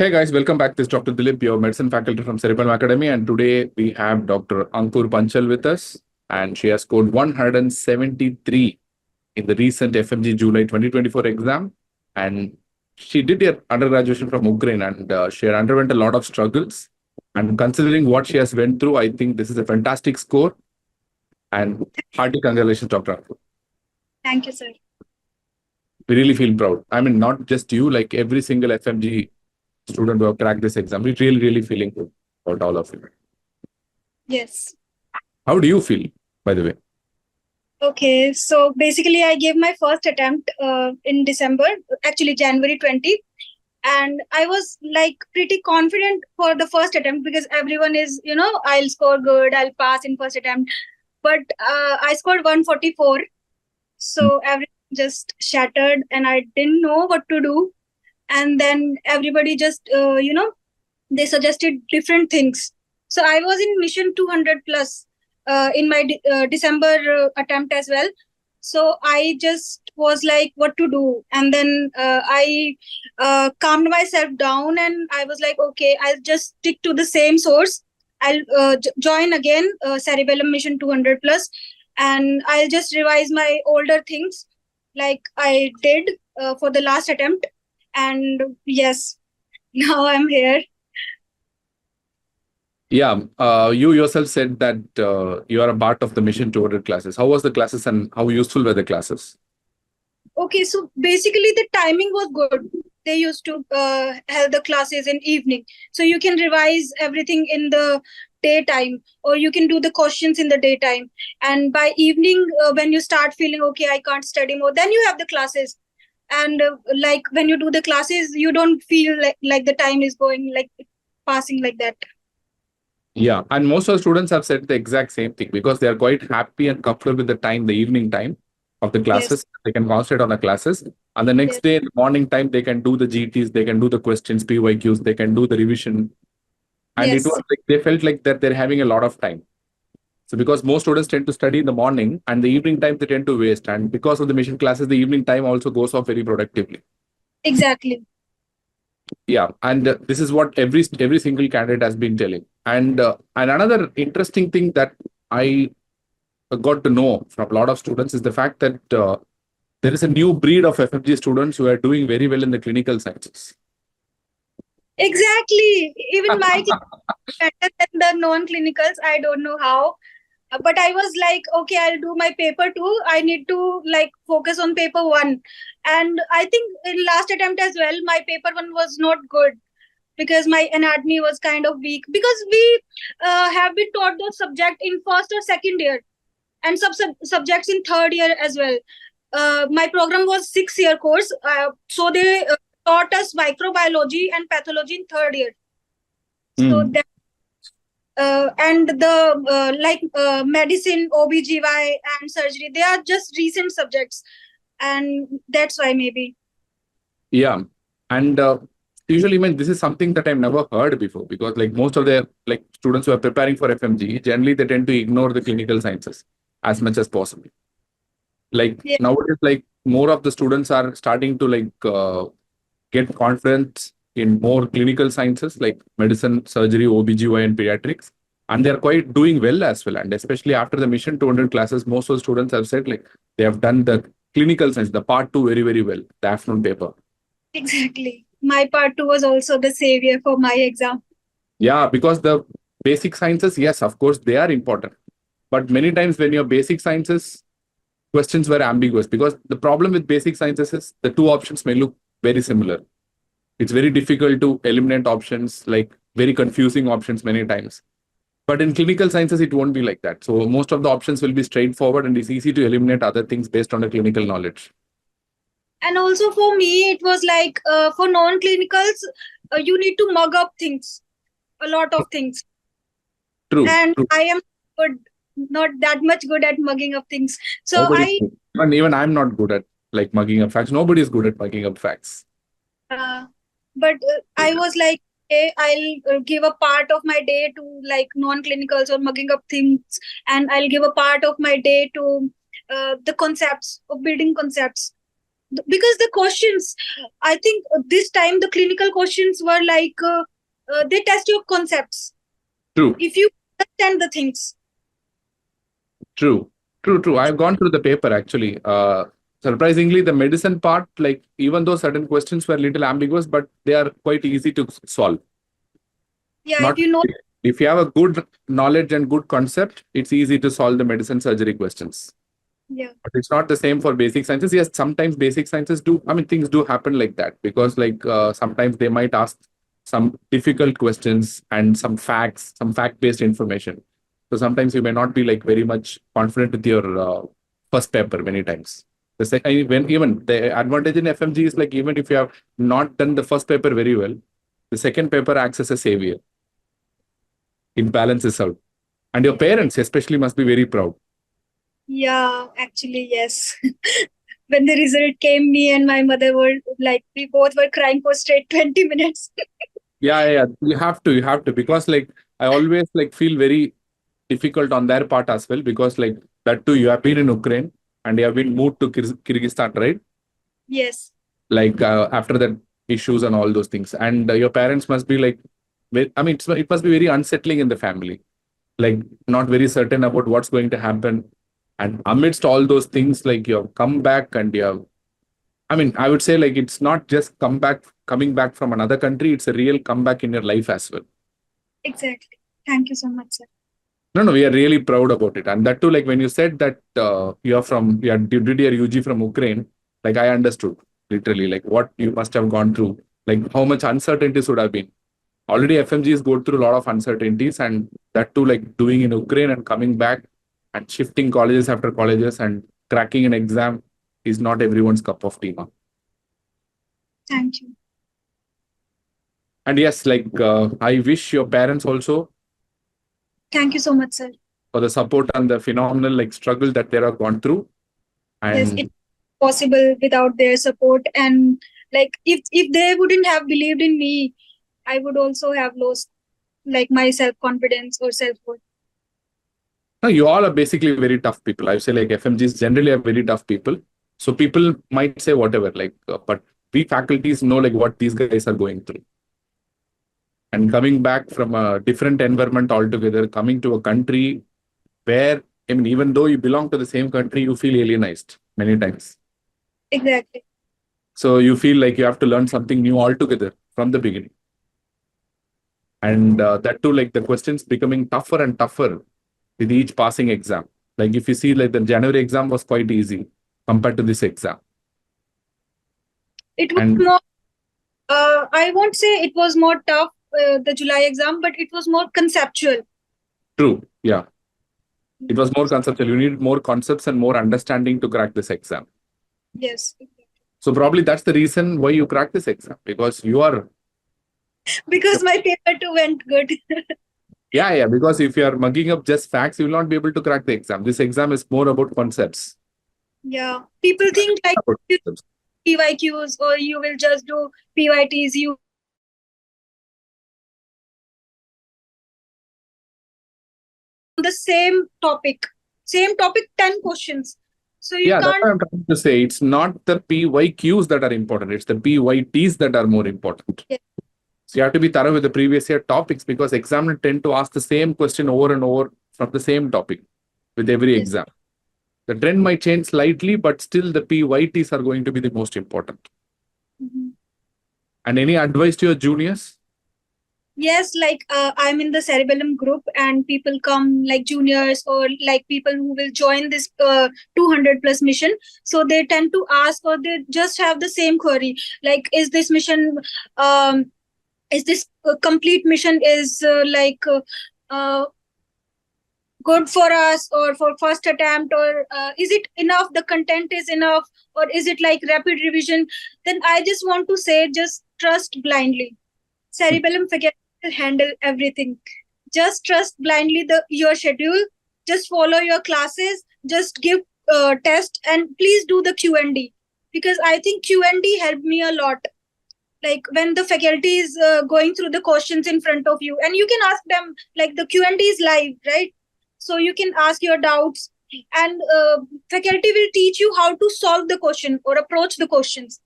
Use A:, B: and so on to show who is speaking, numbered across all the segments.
A: Hey guys, welcome back. This is Dr. Dilip, your medicine faculty from Cerebellum Academy, and today we have Dr. Ankur Panchal with us, and she has scored 173 in the recent FMG July 2024 exam, and she did her undergraduation from Ukraine, and she had underwent a lot of struggles. And considering what she has went through, I think this is a fantastic score. And hearty congratulations, Dr. Ankur.
B: Thank you, sir.
A: We really feel proud. I mean, not just you, like every single FMG student who have cracked this exam. We're really feeling good about all of you.
B: Yes.
A: How do you feel, by the way?
B: Okay, so basically I gave my first attempt in December, actually January 20. And I was like pretty confident for the first attempt because everyone is, I'll score good, I'll pass in first attempt. But I scored 144. So everything just shattered and I didn't know what to do. And then everybody just, they suggested different things. So I was in mission 200 plus in my December attempt as well. So I just was like, what to do? And then I calmed myself down and I was like, okay, I'll just stick to the same source. I'll join again Cerebellum Mission 200 plus, and I'll just revise my older things like I did for the last attempt. And yes, now I'm here.
A: Yeah, you yourself said that you are a part of the Mission 200 classes. How was the classes and how useful were the classes?
B: Okay, so basically the timing was good. They used to have the classes in evening. So you can revise everything in the daytime or you can do the questions in the daytime. And by evening, when you start feeling, okay, I can't study more, then you have the classes. And like when you do the classes, you don't feel like the time is going like passing like that.
A: Yeah, and most of the students have said the exact same thing because they are quite happy and comfortable with the time, the evening time of the classes.
B: Yes.
A: They can concentrate on the classes. And the next
B: Yes.
A: day, in the morning time, they can do the GTs, they can do the questions, PYQs, they can do the revision. And it
B: Yes.
A: was like they felt like that they're having a lot of time. So because most students tend to study in the morning and the evening time they tend to waste. And because of the mission classes, the evening time also goes off very productively.
B: Exactly.
A: Yeah, and this is what every single candidate has been telling. And another interesting thing that I got to know from a lot of students is the fact that there is a new breed of FFG students who are doing very well in the clinical sciences.
B: Exactly. Even my better than the non-clinicals. I don't know how. But I was like, okay, I'll do my paper two. I need to like focus on paper one. And I think in last attempt as well, my paper one was not good because my anatomy was kind of weak. Because we have been taught those subject in first or second year and subjects in third year as well. My program was 6-year course. So they taught us microbiology and pathology in third year. So that and the medicine, OBGY and surgery, they are just recent subjects. And that's why maybe.
A: Yeah. And usually, man, this is something that I've never heard before because like most of the like students who are preparing for FMG, generally they tend to ignore the clinical sciences as much as possible. Like
B: Yeah.
A: nowadays, like more of the students are starting to like get confidence in more clinical sciences like medicine, surgery, OBGY, and pediatrics. And they're quite doing well as well. And especially after the Mission 200 classes, most of the students have said like they have done the clinical science, the part two very well, the afternoon paper.
B: Exactly. My part two was also the savior for my exam.
A: Yeah, because the basic sciences, yes, of course, they are important. But many times when your basic sciences questions were ambiguous, because the problem with basic sciences is the two options may look very similar. It's very difficult to eliminate options, like very confusing options many times. But in clinical sciences, it won't be like that. So most of the options will be straightforward and it's easy to eliminate other things based on the clinical knowledge.
B: And also for me, it was like for non-clinicals, you need to mug up things, a lot of things.
A: True.
B: And I am good, not that much good at mugging up things. So
A: even I'm not good at like mugging up facts. Nobody is good at mugging up facts.
B: But I was like, okay, I'll give a part of my day to like non-clinicals or mugging up things, and I'll give a part of my day to the concepts of building concepts. because the questions, I think this time the clinical questions were like they test your concepts
A: True,
B: if you understand the things.
A: true. I've gone through the paper actually. Surprisingly, the medicine part, like even though certain questions were little ambiguous, but they are quite easy to solve.
B: Yeah,
A: Not
B: if you know.
A: if you have a good knowledge and good concept, it's easy to solve the medicine surgery questions.
B: Yeah,
A: But it's not the same for basic sciences. Yes, sometimes basic sciences do. I mean, things do happen like that because, like, sometimes they might ask some difficult questions and some facts, some fact-based information. So sometimes you may not be like very much confident with your first paper many times. When even the advantage in FMG is like even if you have not done the first paper very well, the second paper acts as a savior. It balances out, and your parents especially must be very proud.
B: yeah, actually, yes. When the result came, me and my mother were like, we both were crying for straight 20 minutes.
A: Yeah. You have to, because like I always like feel very difficult on their part as well, because like that too, you have been in Ukraine and you have been moved to Kyrgyzstan, right?
B: Yes,
A: Like after that issues and all those things, and your parents must be like, I mean, it must be very unsettling in the family, like not very certain about what's going to happen. And amidst all those things, like you have come back and you have, I mean, I would say like it's not just coming back from another country, it's a real comeback in your life as well.
B: exactly. Thank you so much, sir.
A: No, we are really proud about it. And that too, like when you said that you did your UG from Ukraine, like I understood literally like what you must have gone through, like how much uncertainties would have been. Already FMGs go through a lot of uncertainties, and that too, like doing in Ukraine and coming back and shifting colleges after colleges and cracking an exam is not everyone's cup of tea.
B: Thank you.
A: And yes, like I wish your parents also
B: Thank you so much, sir.
A: for the support and the phenomenal like struggle that they have gone through.
B: Yes,
A: And
B: it's possible without their support. And like if they wouldn't have believed in me, I would also have lost like my self-confidence or self-worth.
A: no, you all are basically very tough people. I say like FMGs generally are very tough people. So people might say whatever, like, but we faculties know like what these guys are going through. And coming back from a different environment altogether, coming to a country where, I mean, even though you belong to the same country, you feel alienized many times.
B: Exactly.
A: So you feel like you have to learn something new altogether from the beginning. And that too, like the questions becoming tougher and tougher with each passing exam. Like if you see, like the January exam was quite easy compared to this exam.
B: It was
A: And
B: more, I won't say it was more tough, the July exam, but it was more conceptual.
A: true, yeah, it was more conceptual. You need more concepts and more understanding to crack this exam.
B: Yes.
A: So probably that's the reason why you crack this exam, because you are,
B: Because my paper two went good.
A: yeah, because if you are mugging up just facts, you will not be able to crack the exam. This exam is more about concepts.
B: Yeah. People think like
A: About
B: you
A: concepts.
B: PYQs or you will just do PYTs. You the same topic, 10 questions. So you
A: Yeah, that's
B: can't.
A: what I'm trying to say. It's not the PYQs that are important, it's the PYTs that are more important.
B: Yeah.
A: So you have to be thorough with the previous year topics, because examiners tend to ask the same question over and over from the same topic with every
B: Yes.
A: exam. The trend might change slightly, but still the PYTs are going to be the most important.
B: Mhm.
A: And any advice to your juniors?
B: Yes, like I'm in the cerebellum group, and people come like juniors or like people who will join this 200 plus mission. So they tend to ask, or they just have the same query, like, is this mission, um, is this complete mission is good for us or for first attempt, or is it enough, the content is enough, or is it like rapid revision? Then I just want to say, just trust blindly. Cerebellum faculty will handle everything. Just trust blindly your schedule. Just follow your classes. Just give test, and please do the Q&D, because I think Q&D helped me a lot. Like when the faculty is going through the questions in front of you, and you can ask them, like the Q&D is live, right? So you can ask your doubts. and faculty will teach you how to solve the question or approach the questions.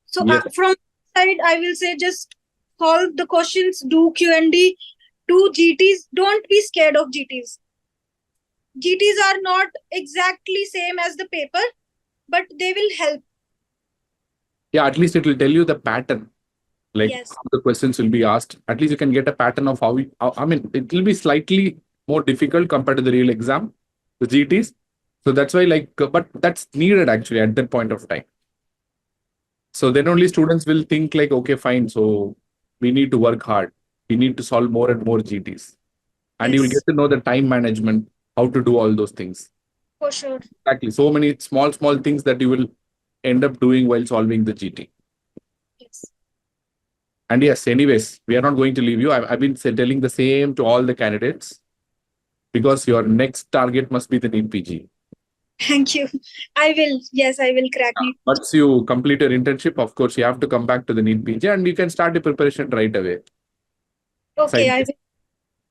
B: So
A: Yes.
B: from side, I will say just solve the questions, do Q&D, do GTs. Don't be scared of GTs. GTs are not exactly same as the paper, but they will help.
A: Yeah, at least it will tell you the pattern, like
B: Yes.
A: how the questions will be asked. At least you can get a pattern of I mean, it will be slightly more difficult compared to the real exam, the GTs. So that's why, but that's needed actually at that point of time. So then only students will think like, okay, fine. So we need to work hard. We need to solve more and more GTs. And you will
B: Yes,
A: get to know the time management, how to do all those things.
B: for sure.
A: Exactly. So many small, small things that you will end up doing while solving the GT.
B: Yes.
A: And yes, anyways, we are not going to leave you. I've been telling the same to all the candidates because your next target must be the NEET PG.
B: Thank you. I will. Yes, I will crack it.
A: Once you complete your internship, of course, you have to come back to the NEET PG and you can start your preparation right away.
B: Okay, I will.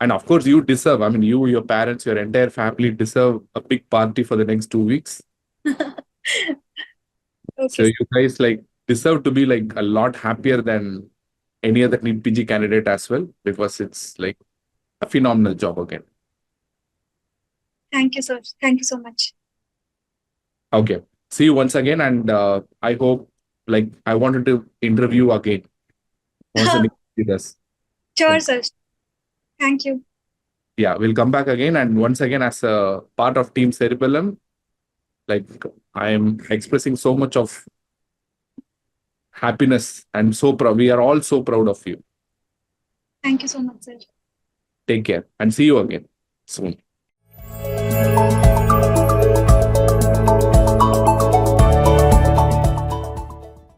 A: And of course, you deserve, I mean, you, your parents, your entire family deserve a big party for the next 2 weeks. So
B: Okay.
A: you guys deserve to be a lot happier than any other NEET PG candidate as well, because it's a phenomenal job again.
B: Thank you, sir. Thank you so much.
A: Okay. See you once again. And I hope, I wanted to interview again once the NEET PG does.
B: Sure, sir. Thank you.
A: Yeah, we'll come back again. And once again, as a part of Team Cerebellum, I am expressing so much of happiness and so proud. We are all so proud of you.
B: Thank you so much, sir.
A: Take care and see you again soon.